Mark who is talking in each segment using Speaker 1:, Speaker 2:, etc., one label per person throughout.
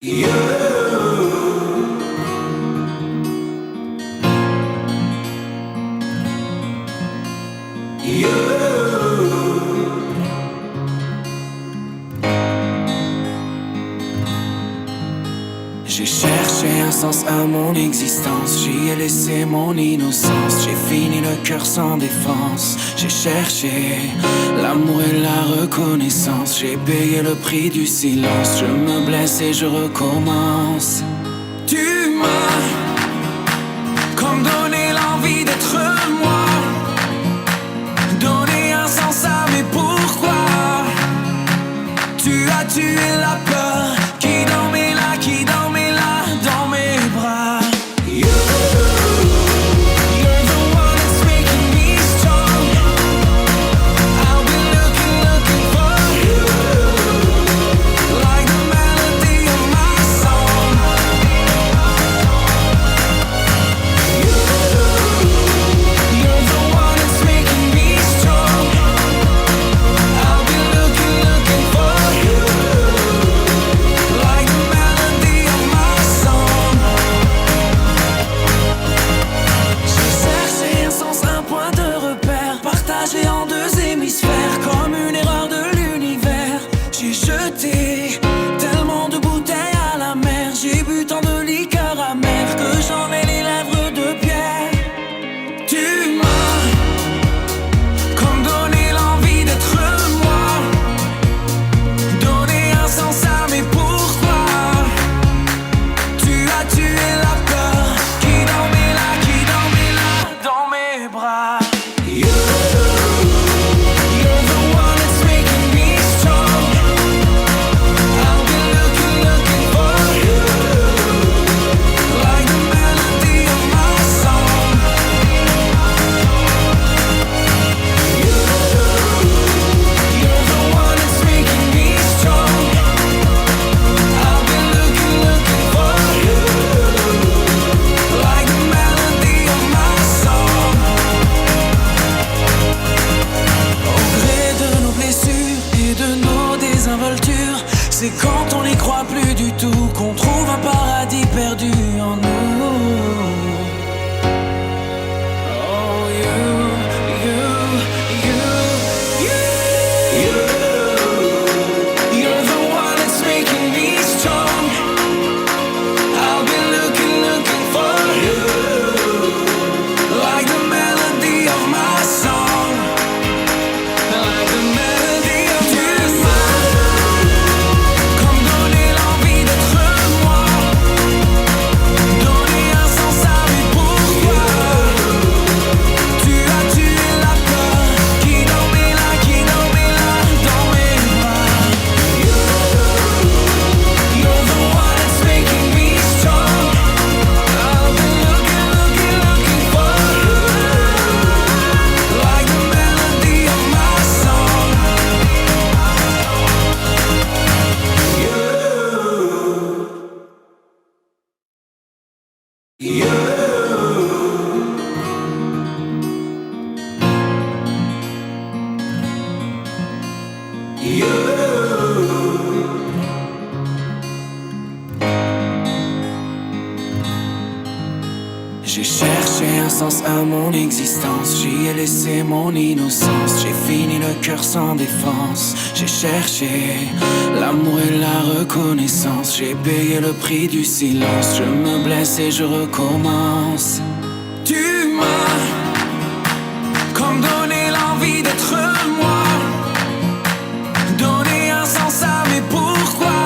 Speaker 1: J'ai cherché un sens à mon existence, j'y ai laissé mon innocence. J'ai fini le cœur sans défense. J'ai cherché l'amour et la reconnaissance. J'ai payé le prix du silence. Je me blesse et je recommence. Tu m'as comme donné l'envie d'être moi, donné un sens à mes pourquoi. Tu as tué la peur qui dormait là, qui dormait là dans mes bras. You're the one that's making me strong. I'll be looking for you, like the melody of my song. You're the one that's making me strong. I'll be looking for you, like the melody of my song. J'ai cherché un sens, un point de repère, partagé en deux hémisphères, comme une erreur de l'univers. J'ai jeté tellement de bouteilles à la mer, j'ai bu tant de liqueurs amères que j'en ai les lèvres de pierre. Tu m'as comme donné l'envie d'être moi, donné un sens à mes pourquoi. Tu as tué la peur qui dormait là dans mes bras. You're the one that's making me strong. I'll be looking for you, like the melody of my song. You're the one that's making me strong. I'll be looking for you, like the melody of my song. Au gré de nos blessures et de nos désinvoltures, c'est quand on n'y croit plus du tout qu'on trouve un paradis perdu en nous. Oh, you're the one that's making me strong. I'll be looking for you, like the melody of my song, like the melody of my song. Comme donner l'envie d'être moi, donner un sens à mes pourquoi. Tu as tué la peur qui dormait là dans mes bras. You're the one that's making me strong. I'll be looking for you, like the melody of my song. J'ai cherché un sens à mon existence, j'y ai laissé mon innocence. J'ai fini le cœur sans défense. J'ai cherché l'amour et la reconnaissance. J'ai payé le prix du silence. Je me blesse et je recommence. Tu m'as comme donné l'envie d'être moi, donné un sens à mes pourquoi.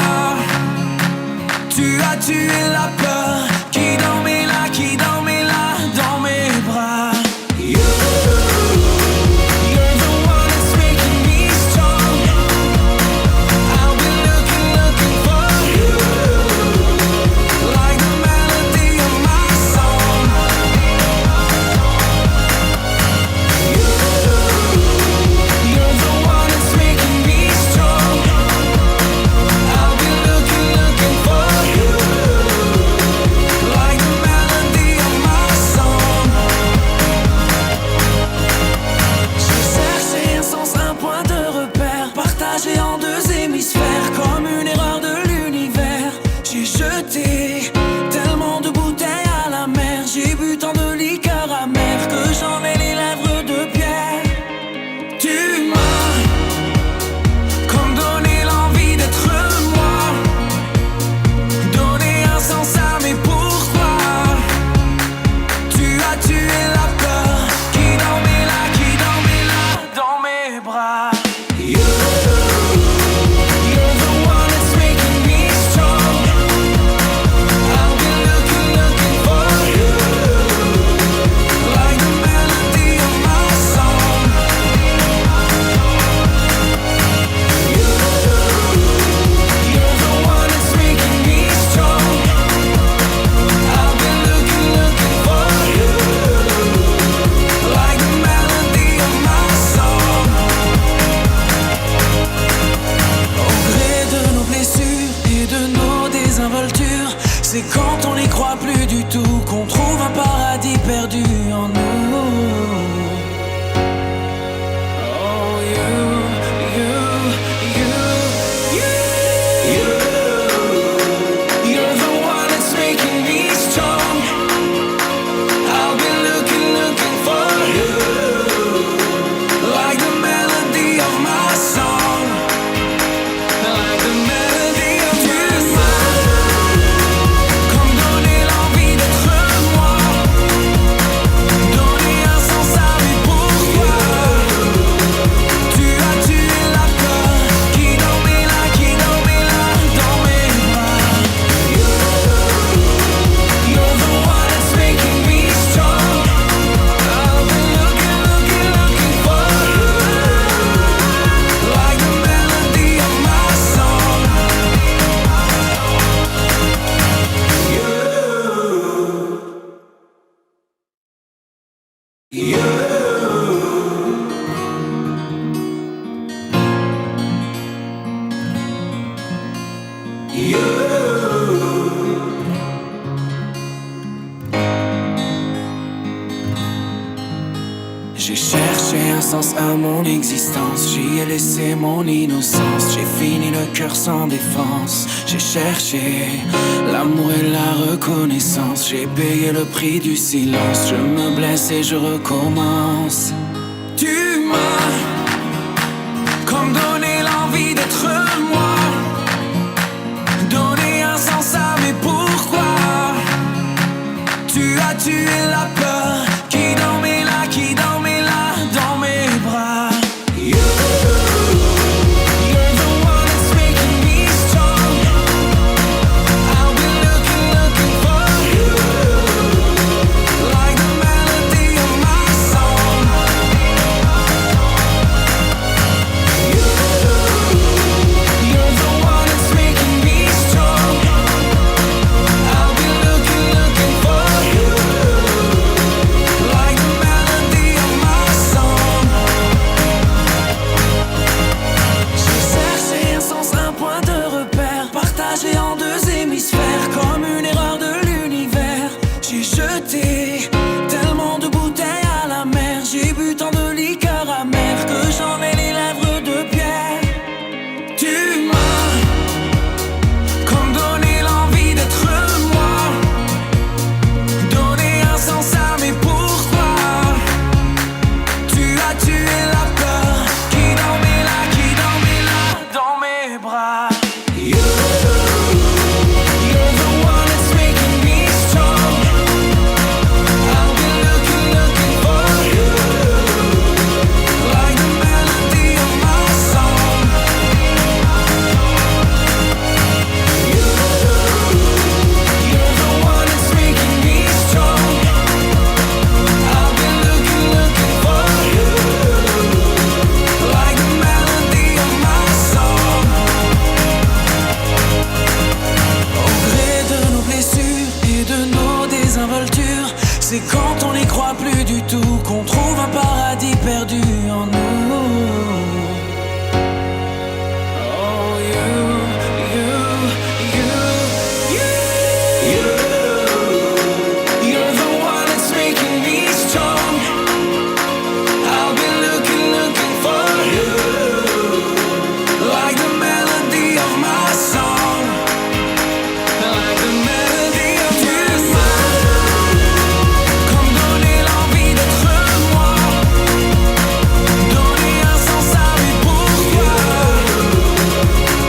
Speaker 1: Tu as tué la peur qui dormait là dans mes bras. You're the one that's making me strong. I'll be looking for you, like the melody of my song. C'est quand on n'y croit plus du tout qu'on trouve un paradis perdu en nous. Oh, you're the one that's making me strong. I've been looking for you, like the melody of my song, like the melody of your smile. Comme donner l'envie d'être moi, donner un sens à mes pourquoi. Tu as tué la peur qui dormait là dans mes bras. You're the one that's making me strong. I've been looking for you, like the melody of my song. J'ai cherché un sens à mon existence, j'y ai laissé mon innocence. J'ai fini le cœur sans défense. J'ai cherché l'amour et la reconnaissance. J'ai payé le prix du silence. Je me blesse et je recommence. Tu m'as comme donné l'envie d'être moi, donné un sens à mes pourquoi. Tu as tué la peur qui dormait là dans mes bras. You're the one that's making me strong. I've been looking for you, like the melody of my song. You're the one that's making me strong. I've been looking for you, like the melody of my song. J'ai cherché un sens, un point de repère, partagé en deux hémisphères, comme une erreur de l'univers. J'ai jeté tellement de bouteilles à la mer, j'ai bu tant de liqueurs amères que j'en ai les lèvres de pierre. Tu m'as comme donné l'envie d'être moi, donné un sens à mes pourquoi. Tu as tué la peur qui dormait là dans mes bras. You're the one that's making me strong. I've been looking for you, like the melody of my song. You're the one that's making me strong. I've been looking for you, like the melody of my song. Au gré de nos blessures et de nos désinvoltures, c'est quand on n'y croit plus du tout qu'on trouve un paradis perdu en nous. Oh, you're the one that's making me strong. I've been looking for you, like the melody of my song, like the melody of your smile. Comme donner l'envie d'être moi, donner un sens à mes pourquoi.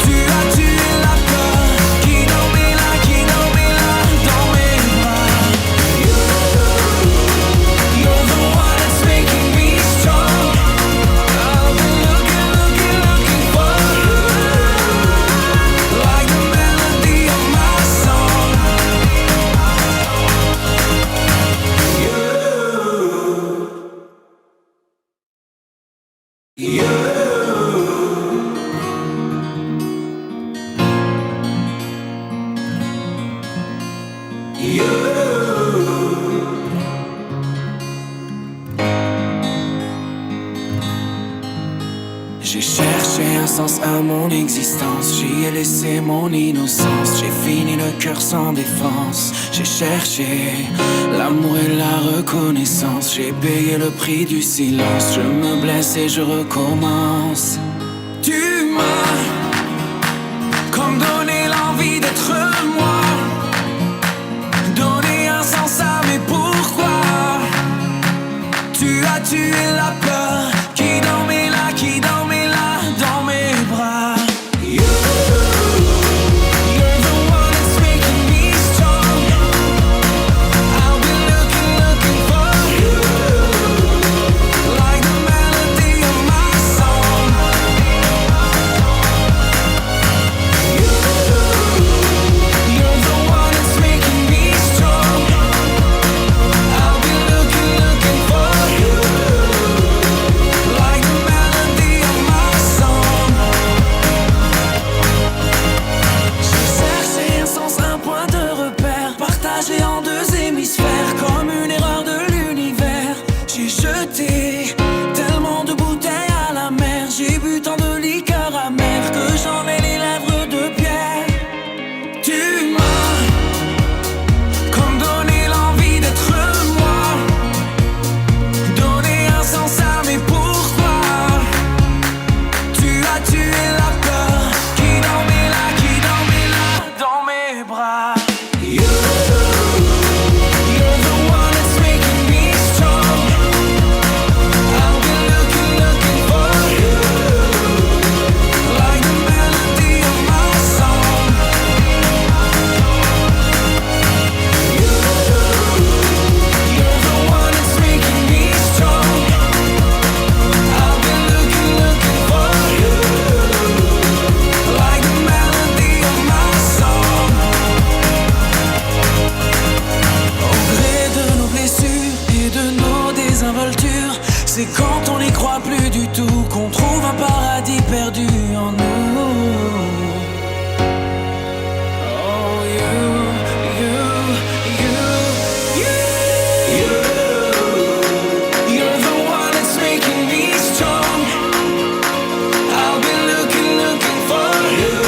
Speaker 1: Tu as tué la peur qui dormait là dans mes bras. You're the one that's making me strong. I've been looking for you, like the melody of my song. J'ai cherché un sens à mon existence. J'y ai laissé mon innocence. J'ai fini le cœur sans défense. J'ai cherché l'amour et la reconnaissance. J'ai payé le prix du silence. Je me blesse et je recommence. Tu m'as comme donné l'envie d'être moi, donné un sens à mes pourquoi. Tu as tué la peur qui dormait là, qui dormait là dans mes bras. You're the one that's making me strong. I'll be looking for you, like the melody of my song. You're the one that's making me strong. I'll be looking for you, like the melody of my song. J'ai cherché un sens, un point de repère, partagé en deux hémisphères, comme une erreur de l'univers. J'ai jeté tellement de bouteilles à la mer, j'ai bu tant de liqueur amère que j'en ai les lèvres de pierre. Tu m'as comme donné l'envie d'être moi, donné un sens à mes pourquoi. Tu as tué la peur qui dormait là dans mes bras. You're the one that's making me strong. I'll be looking for you, like the melody of my song. You're the one that's making me strong. I'll be looking for you, like the melody of my song. Au gré de nos blessures et de nos désinvoltures, c'est quand on n'y croit plus du tout qu'on trouve un paradis perdu en nous. Oh, you're the one that's making me strong. I'll be looking for you,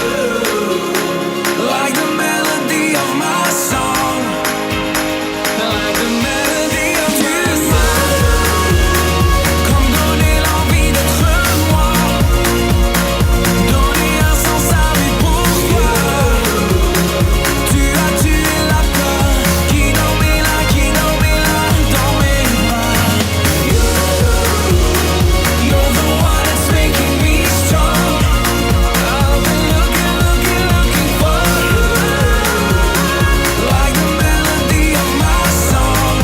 Speaker 1: like the melody of my song, like the melody of my song. Comme donner l'envie d'être moi, donner un sens à mes pourquoi. Tu as tué la peur qui dormait là dans mes bras. You're the one that's making me strong. I'll be looking for you, like the melody of my song.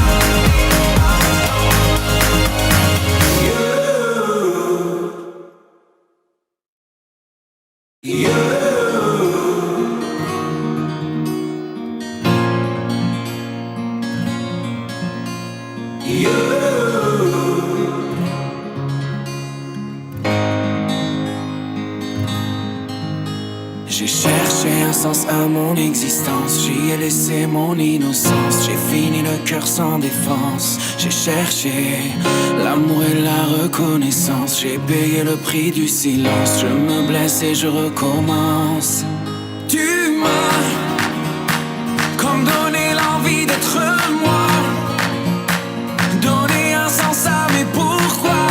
Speaker 1: J'ai cherché un sens à mon existence. J'y ai laissé mon innocence. J'ai fini le cœur sans défense. J'ai cherché l'amour et la reconnaissance. J'ai payé le prix du silence. Je me blesse et je recommence. Tu m'as comme donné l'envie d'être moi, donné un sens à mes pourquoi.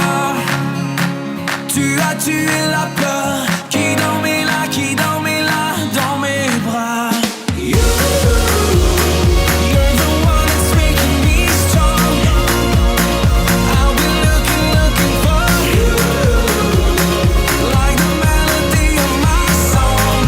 Speaker 1: Tu as tué la peur qui dormait là dans mes bras. You're the one that's making me strong. I'll be looking for you, like the melody of my song.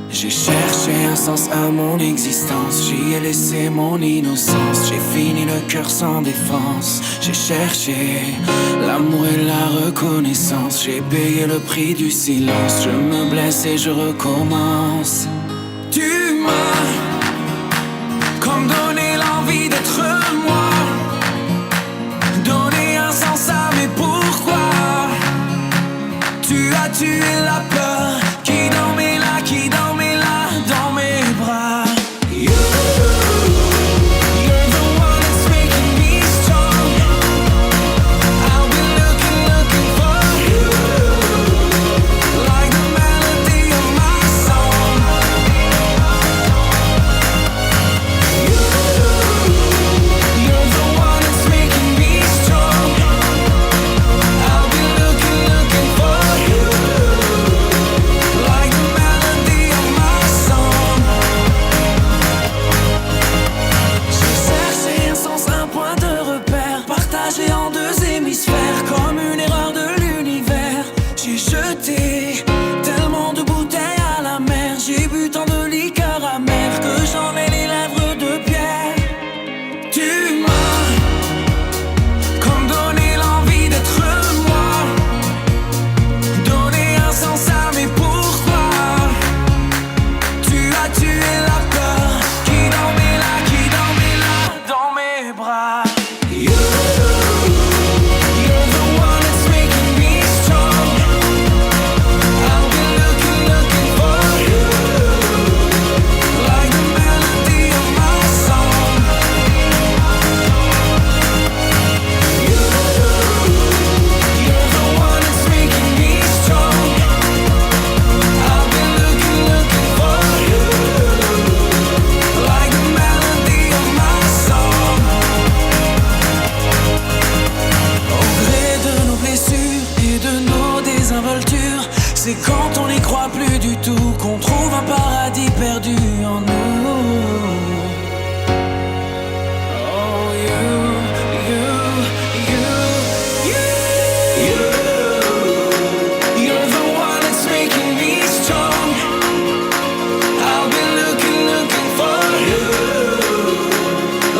Speaker 1: J'ai cherché un sens à mon existence, j'y ai laissé mon innocence. J'ai fini le cœur sans défense. J'ai cherché l'amour et la reconnaissance. J'ai payé le prix du silence. Je me blesse et je recommence. Tu m'as comme donné l'envie d'être moi, donné un sens à mes pourquoi. Tu as tué la peur qui dormait là, qui dormait là dans mes bras. You're the one that's making me strong. I've been looking for you, like the melody of my song. You're the one that's making me strong. I've been looking for you, like the melody of my song. J'ai cherché un sens, un point de repère, partagé en deux hémisphères, comme une erreur de l'univers. J'ai jeté tellement de bouteilles à la mer, j'ai bu tant de liqueurs amères que j'en ai les lèvres de pierre. Tu m'as comme donné l'envie d'être moi, donné un sens à mes pourquoi. Tu as tué la peur qui dormait là dans mes bras. You're the one that's making me strong. I've been looking for you, like the melody of my song. You're the one that's making me strong. I've been looking for you, like the melody of my song. Au gré de nos blessures et de nos désinvoltures, c'est quand on n'y croit plus du tout qu'on trouve un paradis perdu en nous. Oh, you're the one that's making me strong. I've been looking for you,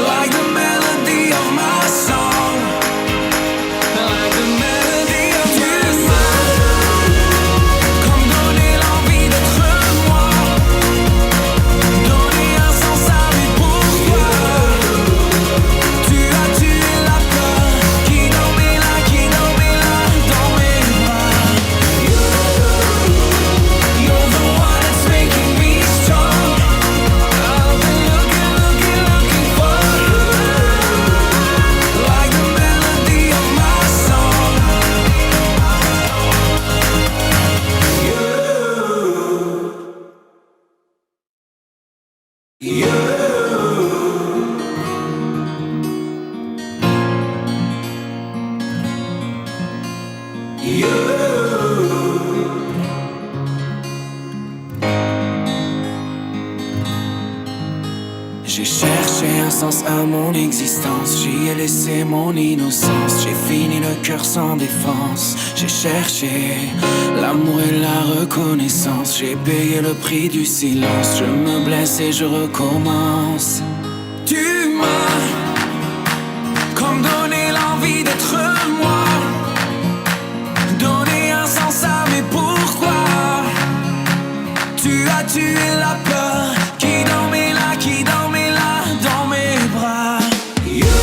Speaker 1: like the melody of my song, like the melody of your song. Comme donner l'envie d'être moi, donner un sens à mes pourquoi. Tu as tué la peur qui dormait là dans mes bras. You're the one that's making me strong. I've been looking for you, like the melody of my song. J'ai cherché un sens à mon existence, j'y ai laissé mon innocence. J'ai fini le cœur sans défense. J'ai cherché l'amour et la reconnaissance. J'ai payé le prix du silence. Je me blesse et je recommence. Tu m'as comme donné l'envie d'être moi, donné un sens à mes pourquoi. Tu as tué la peur qui dormait là dans mes bras. You're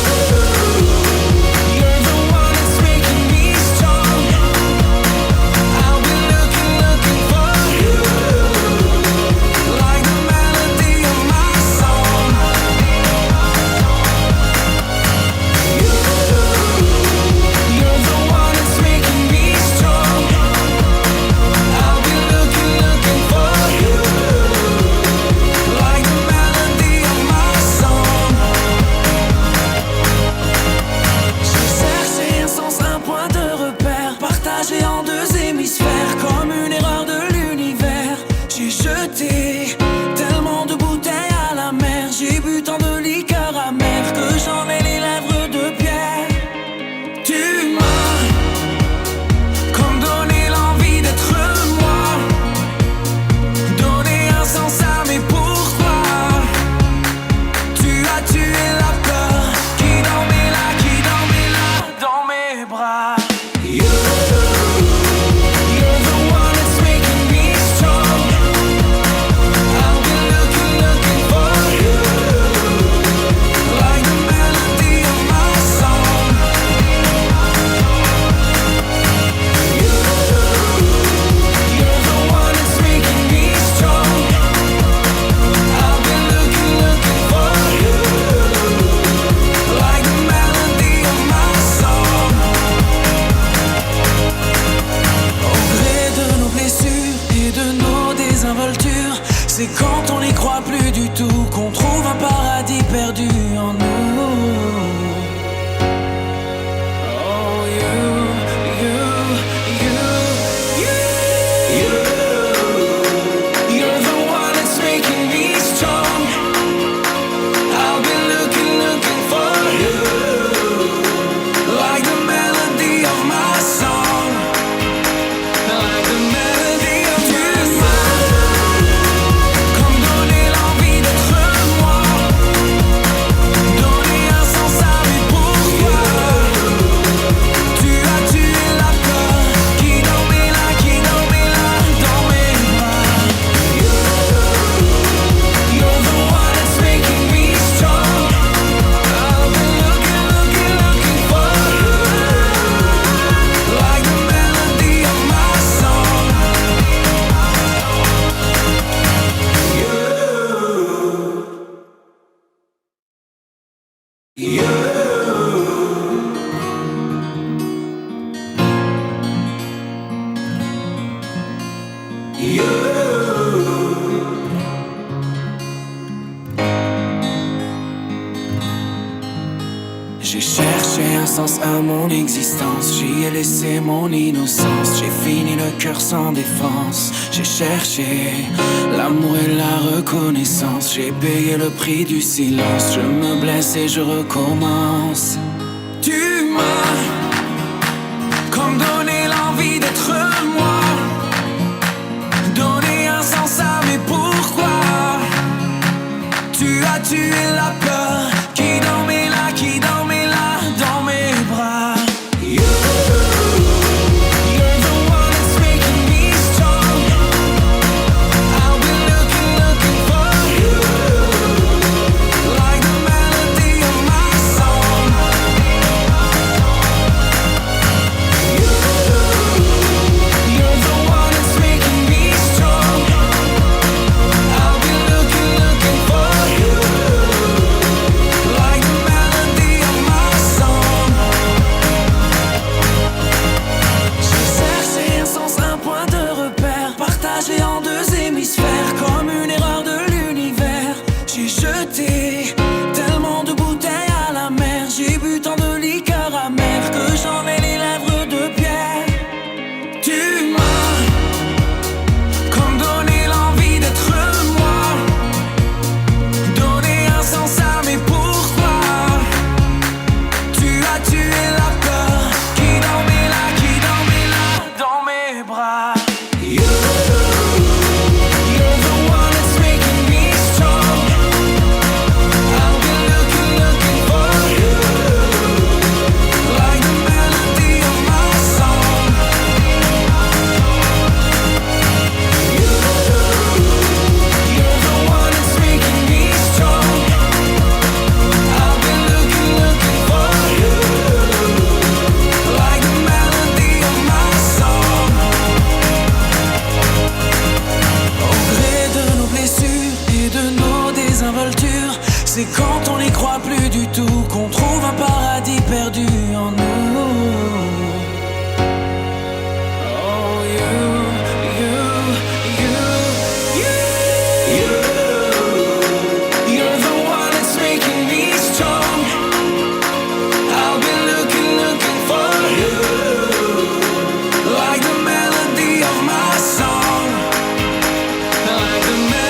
Speaker 1: the one that's making me strong. I've been looking for you, like the melody of my song. You're the one that's making me strong. I've been looking for you, like the jeté tellement de bouteilles à la mer. J'ai bu tant de liqueurs amères que j'en ai les lèvres de pierre. Tu m'as comme donné l'envie d'être moi, donné un sens à mes pourquoi. Tu as tué la peur qui dormait là, dans mes bras. C'est quand on n'y croit plus du tout qu'on trouve un paradis perdu en nous. Oh, you're the one that's making me strong. I've been looking for you, like the melody of my song, like the melody of my song. J'ai cherché un sens à mon existence, j'y ai laissé mon innocence. J'ai fini le cœur sans défense. J'ai cherché l'amour et la reconnaissance. J'ai payé le prix du silence. Je me blesse et je recommence. Tu m'as comme donné l'envie d'être moi, donné un sens à mes pourquoi. Tu as tué la peur qui dormait là, dans mes bras. You're the one that's making me strong. I've been looking for you, like the melody of my song. You're the one that's making me strong. I've been looking for you, like the melody of my song. J'ai cherché un sens, un point de repère, partagé en deux hémisphères, comme une erreur de l'univers. J'ai jeté tellement de bouteilles à la mer. J'ai bu tant de liqueurs amères que j'en ai les lèvres de pierre. Tu m'as comme donné l'envie d'être moi, donné un sens à mes pourquoi. Tu as tué la peur qui dormait là, dans mes bras. You're the one that's making me strong. I've been looking for you, like the melody of my song. You're the one that's making me strong. I've been looking for you, like the melody of my song. Au gré de nos blessures et de nos désinvoltures, c'est quand on n'y croit plus du tout qu'on trouve un paradis perdu en nous. Oh, you're the one that's making me strong. I've been looking for you, like the melody of my song, like the melody.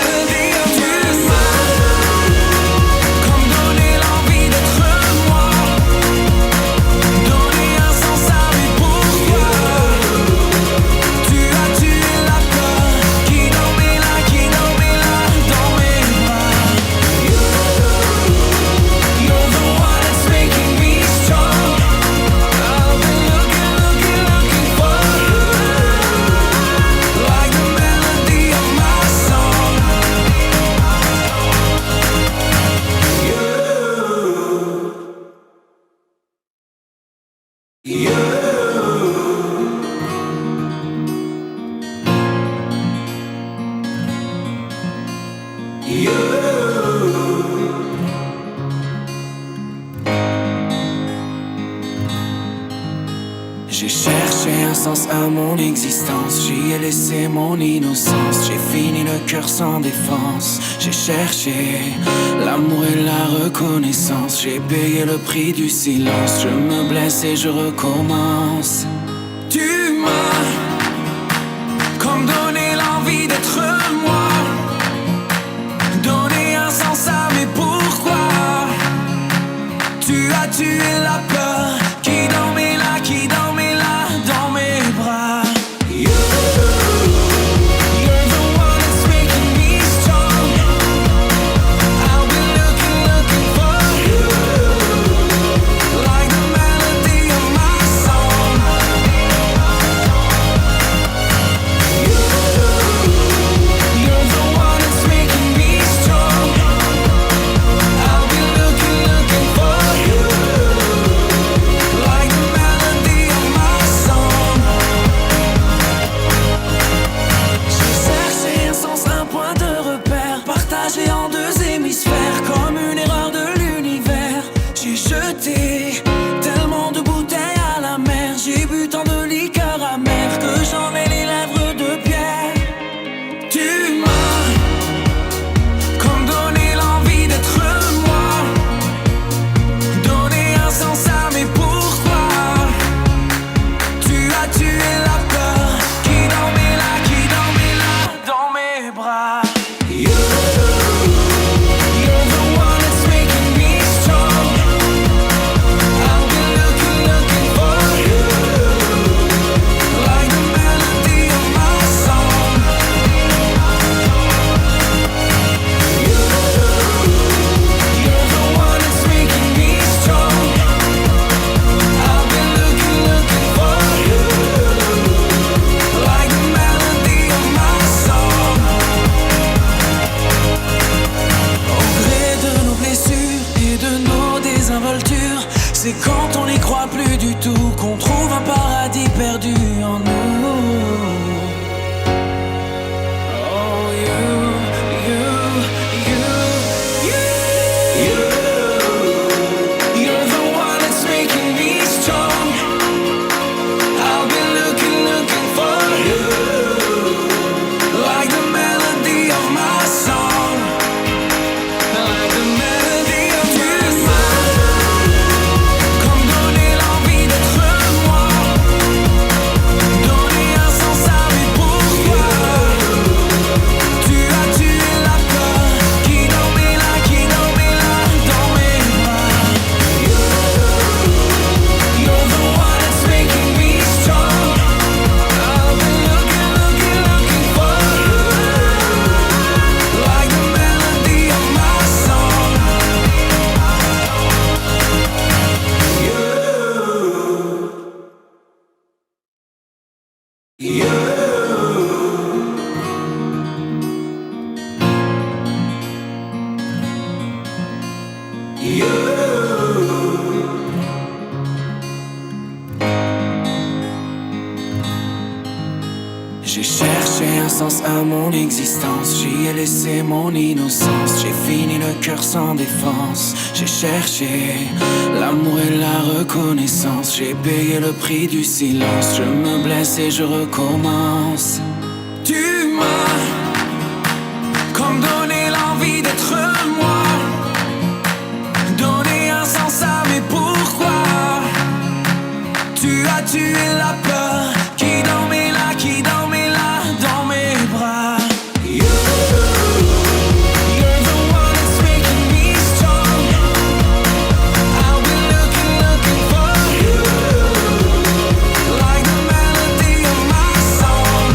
Speaker 1: J'ai cherché un sens à mon existence, j'y ai laissé mon innocence. J'ai fini le cœur sans défense. J'ai cherché l'amour et la reconnaissance. J'ai payé le prix du silence. Je me blesse et je recommence. Tu m'as comme donné l'envie d'être moi, donné un sens à mes pourquoi. Tu as tué la peur qui dormait là, qui dormait là dans mes bras. You're the one that's making me strong. I've been looking for you, like the melody of my song. You're the one that's making me strong. I've been looking for you, like the melody of my song. J'ai cherché un sens, un point de repère, partagé en deux hémisphères, comme une erreur de l'univers. J'ai jeté tellement de bouteilles à la mer, j'ai bu tant de liqueurs amères que j'en ai les lèvres de pierre. Tu m'as comme donné l'envie d'être moi, donné un sens à mes pourquoi. Tu as tué la peur qui dormait là dans mes bras. You're the one that's making me strong. I've been looking for you, like the melody of my song. You're the one that's making me strong. I've been looking for you, like the melody of my song. Au gré de nos blessures et de nos désinvoltures, c'est quand on n'y croit plus du tout qu'on trouve un paradis perdu en nous. Oh, you're the one that's making me strong. I've been looking for you, like the melody of my song, like the melody of my song. Comme donner l'envie d'être moi, donner un sens à mes pourquoi. Tu as tué la peur qui dormait là dans mes bras. You're the one that's making me strong. I've been looking for you, like the melody of my song. J'ai cherché un sens à mon existence, j'y ai laissé mon innocence. J'ai fini le cœur sans défense. J'ai cherché l'amour et la reconnaissance. J'ai payé le prix du silence. Je me blesse et je recommence. Tu m'as comme donné l'envie d'être moi, donné un sens à mes pourquoi. Tu as tué la peur qui dormait là dans mes bras. You're the one that's making me strong. I've been looking for you, like the melody of my song.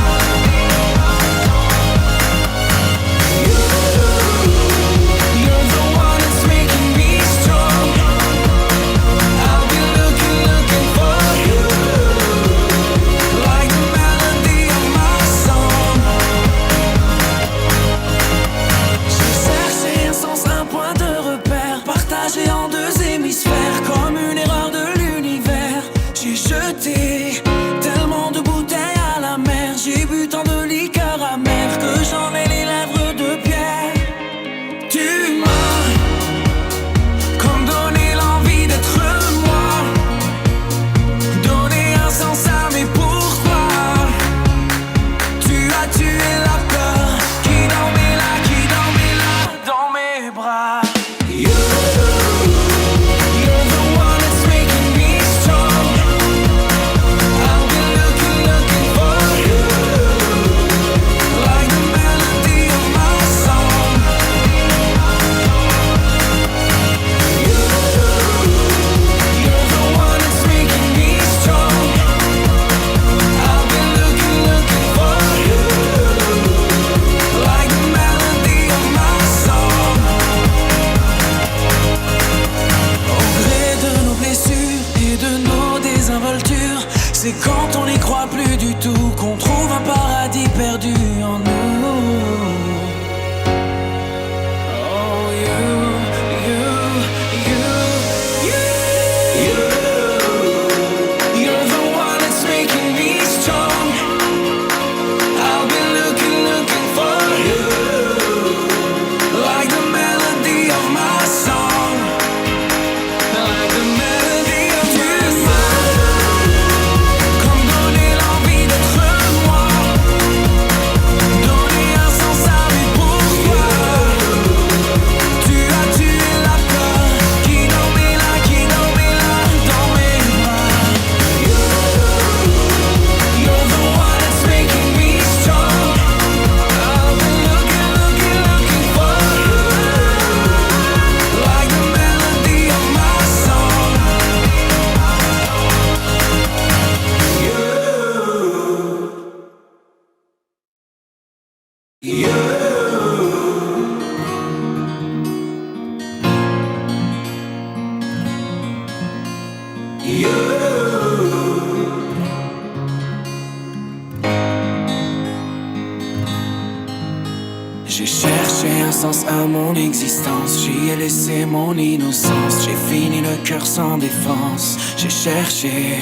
Speaker 1: cherché un sens à mon existence, j'y ai laissé mon innocence. J'ai fini le cœur sans défense. J'ai cherché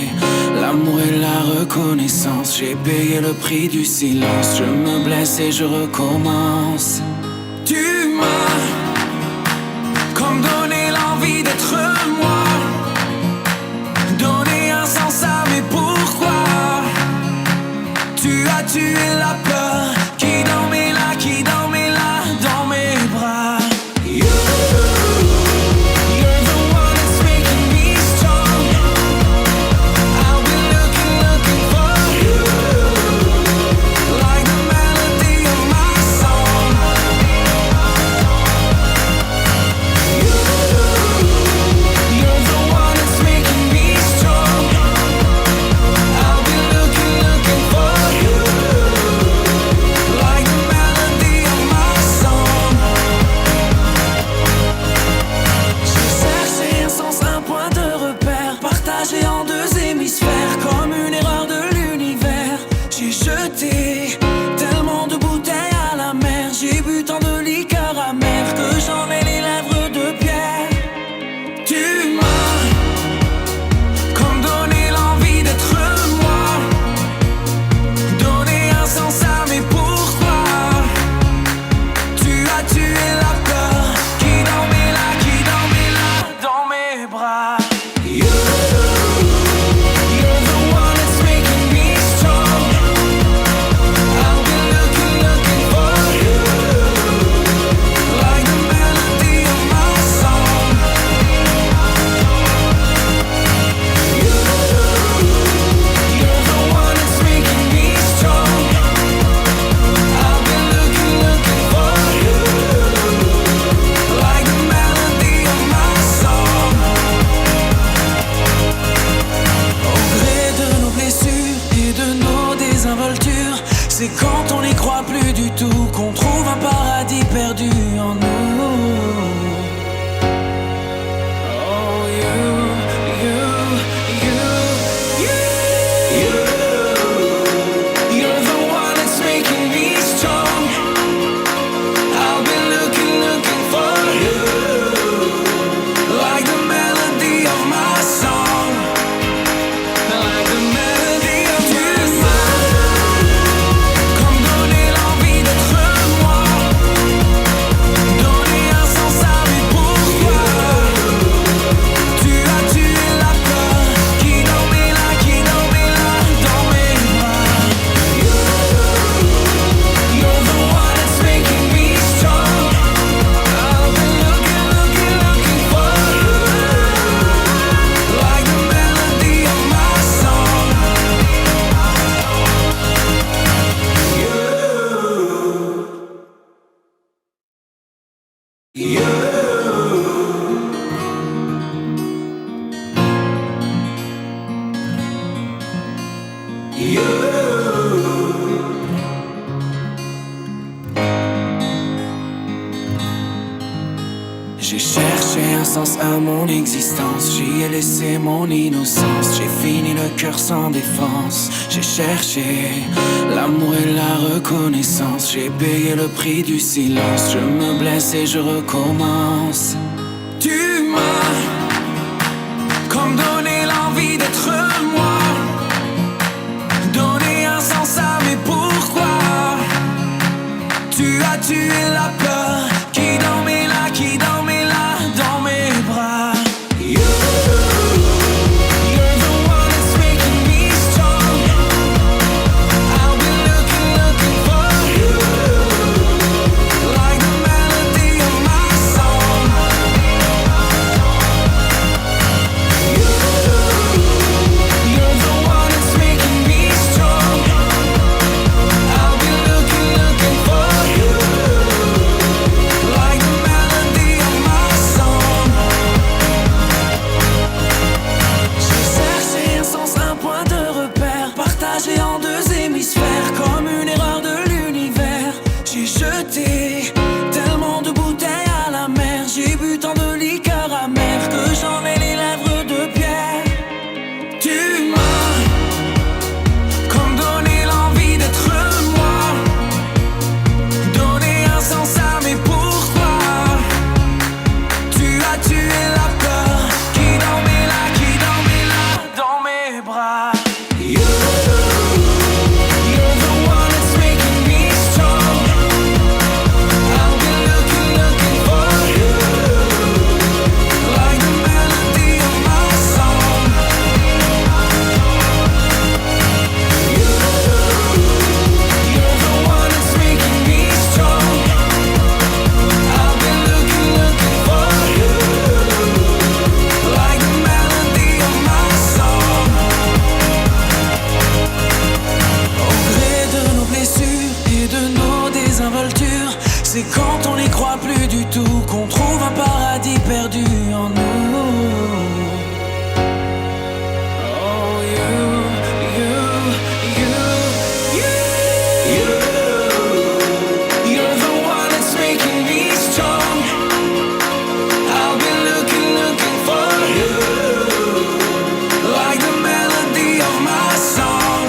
Speaker 1: l'amour et la reconnaissance. J'ai payé le prix du silence. Je me blesse et je recommence. Tu m'as comme donné l'envie d'être moi, donné un sens à mes pourquoi. Tu as tué la peur qui dormait là, qui dormait là dans mes bras. You're the one that's making me strong. I'll be looking for you, like the melody of my song. You're the one that's making me strong. I'll be looking for you, like the melody of my song. J'ai cherché un sens, un point de repère, partagé en deux hémisphères, comme une erreur de l'univers. J'ai jeté tellement de bouteilles à la mer, j'ai bu tant de liqueur amère que j'en ai les lèvres de pierre. Tu m'as comme donné l'envie d'être moi, donné un sens à mes pourquoi. Tu as tué la peur qui dormait là dans mes bras. You're the one that's making me strong. I'll be looking for you, like the melody of my song. You're the one that's making me strong. I'll be looking for you, like the melody of my song. Au gré de nos blessures et de nos désinvoltures, c'est quand on n'y croit plus du tout qu'on trouve un paradis perdu en nous. Oh, you're the one that's making me strong. I'll be looking for you, like the melody of my song, like the melody of your song. Comme donner l'envie d'être moi, donner un sens à mes pourquoi. Tu as tué la peur qui dormait là dans mes bras. You're the one that's making me strong. I'll be looking for you, like the melody of my song. J'ai cherché un sens à mon existence, j'y ai laissé mon innocence. J'ai fini le cœur sans défense. J'ai cherché l'amour et la reconnaissance. J'ai payé le prix du silence. Je me blesse et je recommence. Tu m'as comme donné l'envie d'être moi, donné un sens à mes pourquoi. Tu as tué la peur qui dormait là dans mes bras. You're the one that's making me strong. I'll be looking for you, like the melody of my song. You're the one that's making me strong. I'll be looking for you, on n'y croit plus du tout qu'on trouve un paradis perdu en nous. Oh, you're the one that's making me strong. I've been looking for you, like the melody of my song,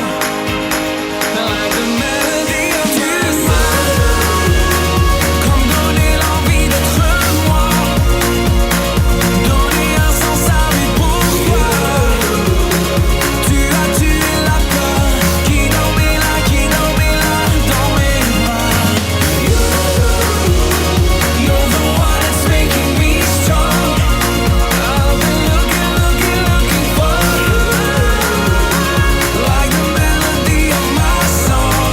Speaker 1: like the melody of your smile. Comme donner l'envie d'être moi, donner un sens à mes pourquoi. Tu as tué la peur qui dormait là dans mes bras. You're the one that's making me strong. I've been looking for you, like the melody of my song.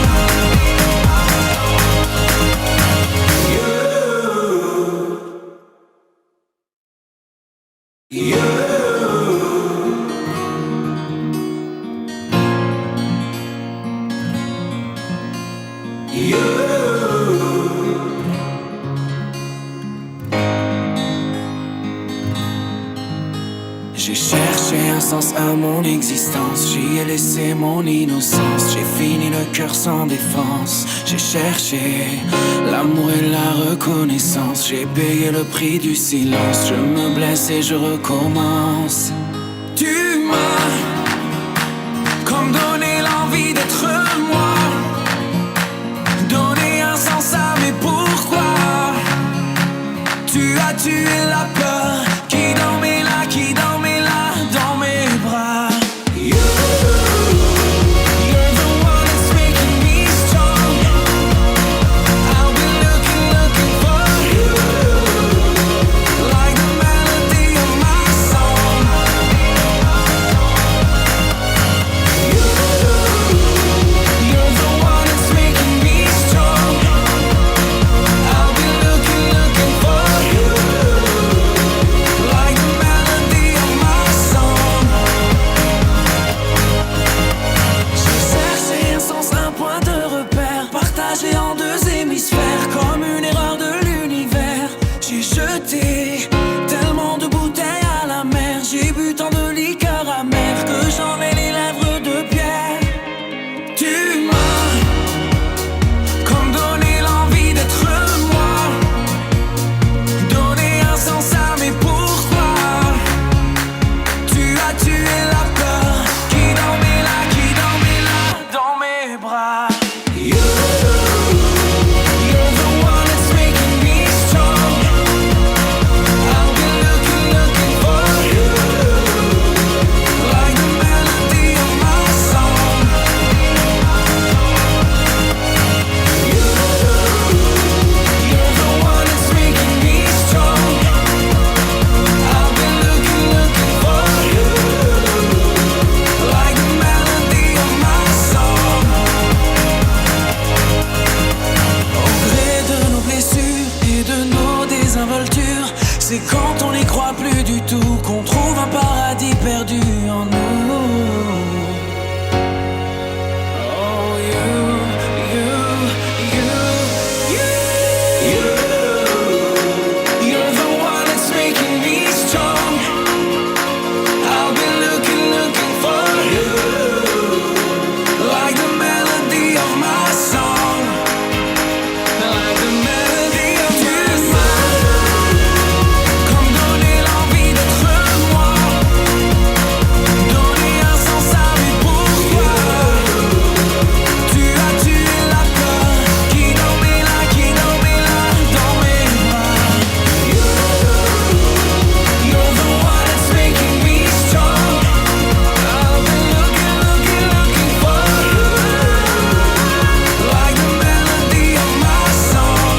Speaker 1: J'ai cherché un sens à mon existence, j'y ai laissé mon innocence. J'ai fini le cœur sans défense. J'ai cherché l'amour et la reconnaissance. J'ai payé le prix du silence. Je me blesse et je recommence. Tu m'as comme donné l'envie d'être moi, donné un sens à mes pourquoi. Tu as tué la peur qui dormait là dans mes bras. You're the one that's making me strong. I've been looking for you, like the melody of my song. You're the one that's making me strong. I've been looking for you, like the melody of my song. J'ai cherché un sens, un point de repère, partagé en deux hémisphères, comme une erreur de l'univers. J'ai jeté tellement de bouteilles à la mer, j'ai bu tant de liqueurs amères que j'en ai les lèvres de pierre. Tu m'as comme donné l'envie d'être moi, donné un sens à mes pourquoi. Tu as tué la peur qui dormait là dans mes bras. You're the one that's making me strong. I've been looking for you, like the melody of my song. You're the one that's making me strong. I've been looking for you, like the melody of my song. Au gré de nos blessures et de nos désinvoltures, c'est quand on n'y croit plus du tout qu'on trouve un paradis perdu en nous. Oh, you're the one that's making me strong. I've been looking for you, like the melody of my song, like the melody of your smile. Comme donner l'envie d'être moi, donner un sens à mes pourquoi. Tu as tué la peur qui dormait là dans mes bras. You're the one that's making me strong. I've been looking for you, like the melody of my song.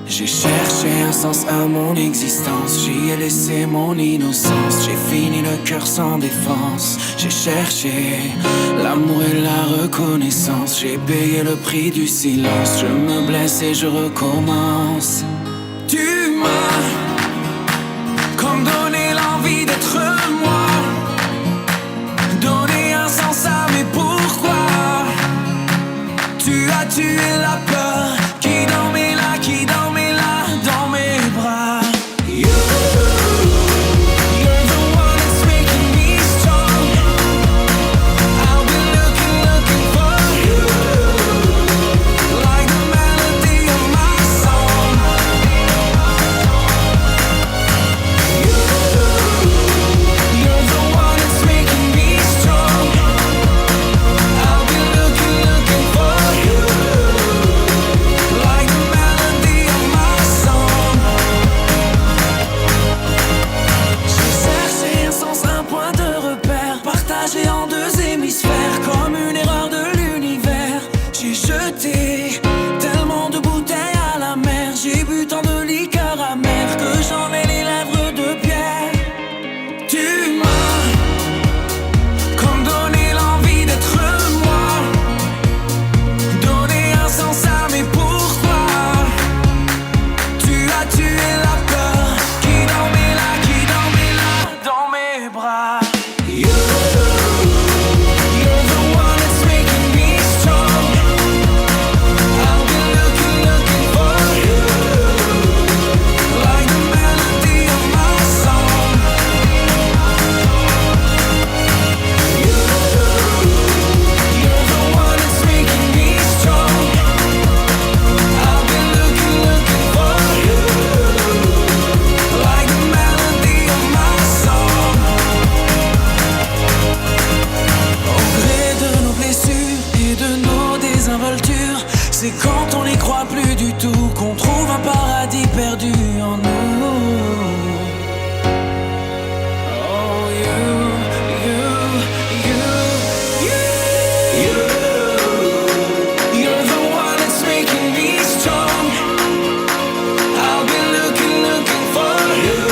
Speaker 1: J'ai cherché un sens à mon existence. J'y ai laissé mon innocence. J'ai fini le cœur sans défense. J'ai cherché l'amour et la reconnaissance. J'ai payé le prix du silence. Je me blesse et je recommence. Tu m'as comme donné l'envie d'être moi, donné un sens à mes pourquoi. Tu as tué la peur qui dormait là, qui dormait là dans mes bras. You're the one that's making me strong. I'll be looking for you, like the melody of my song. You're the one that's making me strong. I'll be looking for you, like the melody of my song. J'ai cherché un sens, un point de repère, partagé en deux hémisphères, comme une erreur de l'univers. J'ai jeté tellement de bouteilles à la mer, j'ai bu tant de liqueurs amères que j'en ai les lèvres de pierre. Tu m'as comme donné l'envie d'être moi, donné un sens à mes pourquoi. Tu as tué la peur qui dormait là dans mes bras. You're the one that's making me strong. I'll be looking for you, like the melody of my song. You're the one that's making me strong. I'll be looking for you, like the melody of my song. Au gré de nos blessures et de nos désinvoltures, c'est quand on n'y croit plus du tout qu'on trouve un paradis perdu en nous. Oh, you're the one that's making me strong. I'll be looking for you,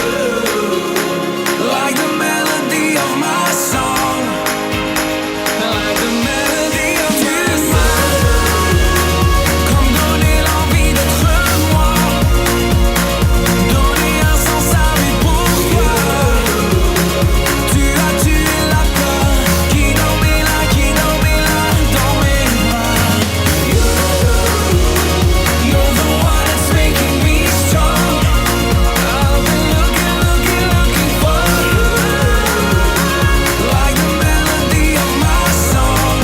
Speaker 1: like the melody of my song, like the melody of my song. Comme donner l'envie d'être moi, donner un sens à mes pourquoi. Tu as tué la peur qui dormait là dans mes bras. You're the one that's making me strong. I'll be looking for you, like the melody of my song.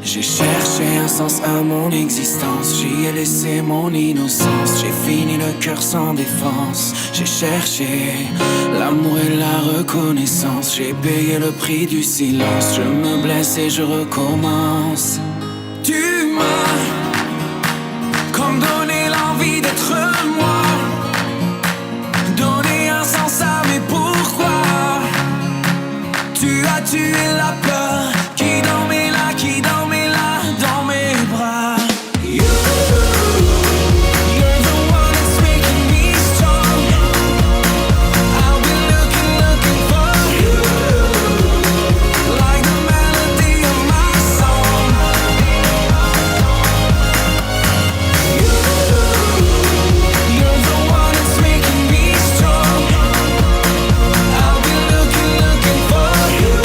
Speaker 1: J'ai cherché un sens à mon existence. J'y ai laissé mon innocence. J'ai fini le cœur sans défense. J'ai cherché l'amour et la reconnaissance. J'ai payé le prix du silence. Je me blesse et je recommence. Tu m'as comme donné l'envie d'être moi, donné un sens à mes pourquoi. Tu as tué la peur qui dormait là dans mes bras. You're the one that's making me strong. I'll be looking for you, like the melody of my song. You're the one that's making me strong. I'll be looking for you,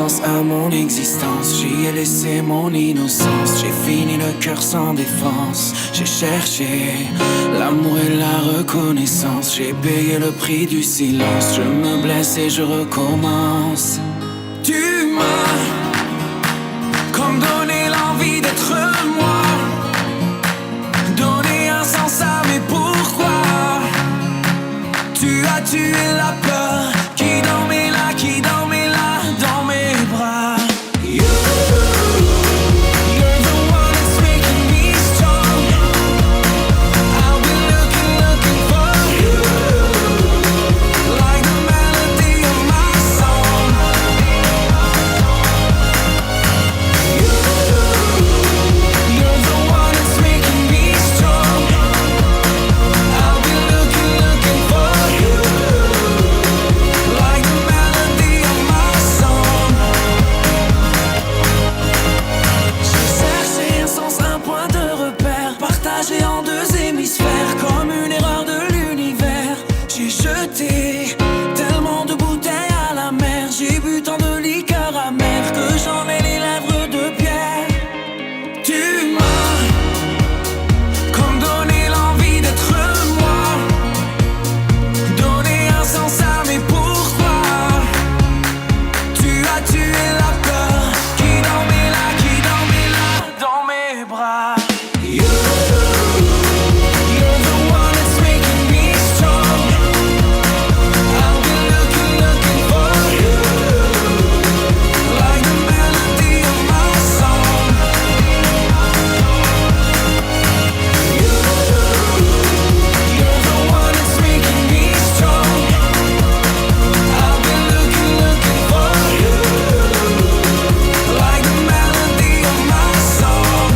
Speaker 1: sens à mon existence. J'y ai laissé mon innocence. J'ai fini le cœur sans défense. J'ai cherché l'amour et la reconnaissance. J'ai payé le prix du silence. Je me blesse et je recommence. Tu m'as comme donné l'envie d'être moi, donné un sens à mes pourquoi. Tu as tué la peur qui dormait là, qui dormait là dans mes bras. You're the one that's making me strong. I've been looking for you, like the melody of my song. You're the one that's making me strong. I've been looking for you, like the melody of my song. J'ai cherché un sens, un point de repère, partagé en deux hémisphères, comme une erreur de l'univers. J'ai jeté tellement de bouteilles à la mer, j'ai bu tant de liqueurs amères que j'en ai les lèvres de pierre. Tu m'as comme donné l'envie d'être moi, donné un sens à mes pourquoi. Tu as tué la peur qui dormait là dans mes bras. You're the one that's making me strong. I've been looking for you, like the melody of my song. You're the one that's making me strong. I've been looking for you, like the melody of my song.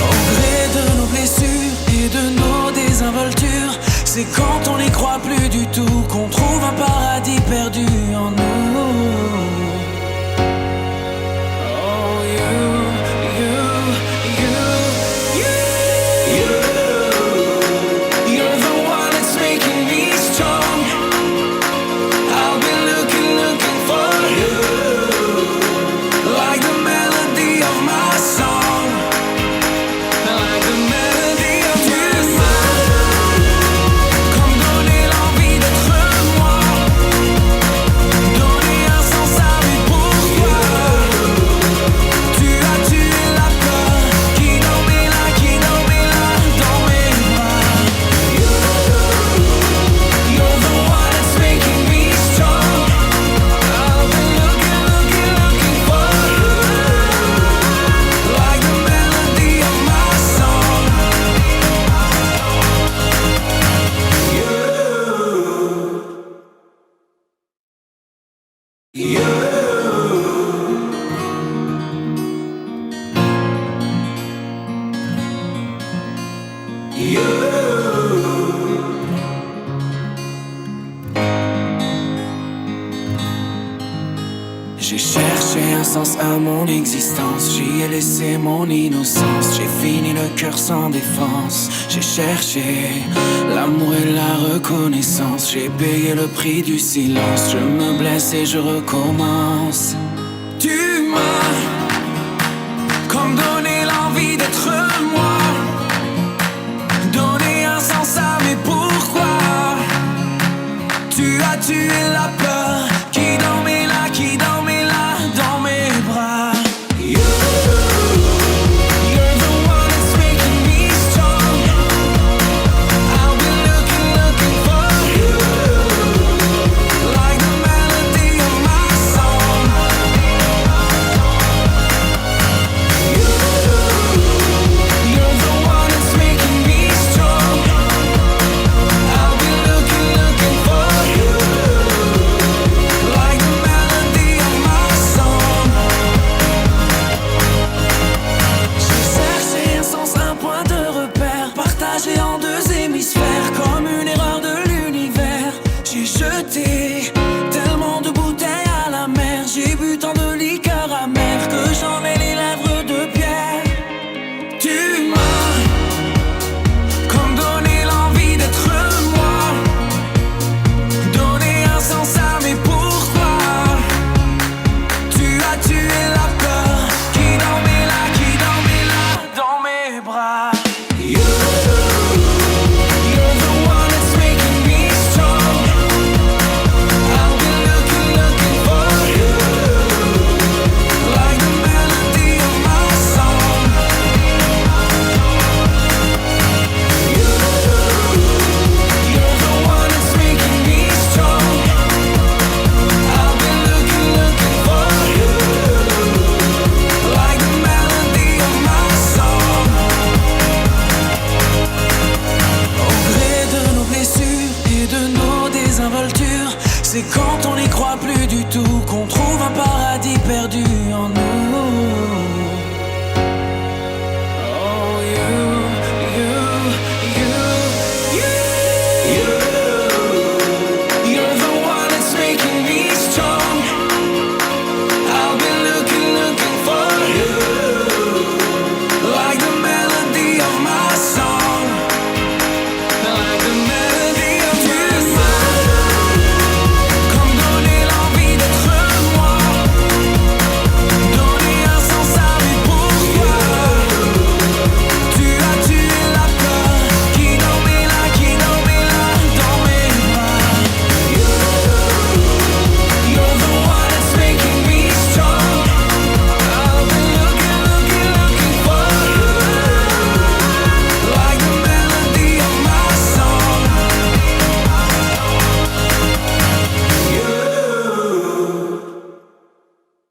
Speaker 1: Au gré de nos blessures et de nos désinvoltures, c'est quand on n'y croit plus du tout qu'on trouve un paradis perdu en nous. Oh, you're the one that's making me strong. I've been looking for you, like the melody of my song, like the melody of my song. Comme donner l'envie d'être moi, donner un sens à mes pourquoi. Tu as tué la peur qui dormait là dans mes bras. You're the one that's making me strong. I've been looking for you, like the melody of my song. J'ai cherché un sens à mon existence, j'y ai laissé mon innocence. J'ai fini le cœur sans défense. J'ai cherché l'amour et la reconnaissance. J'ai payé le prix du silence. Je me blesse et je recommence. Tu m'as comme donné l'envie d'être moi, donné un sens à mes pourquoi. Tu as tué la peur qui dormait là dans mes bras. You're the one that's making me strong. I've been looking for you, like the melody of my song. du tout, qu'on trouve un paradis perdu.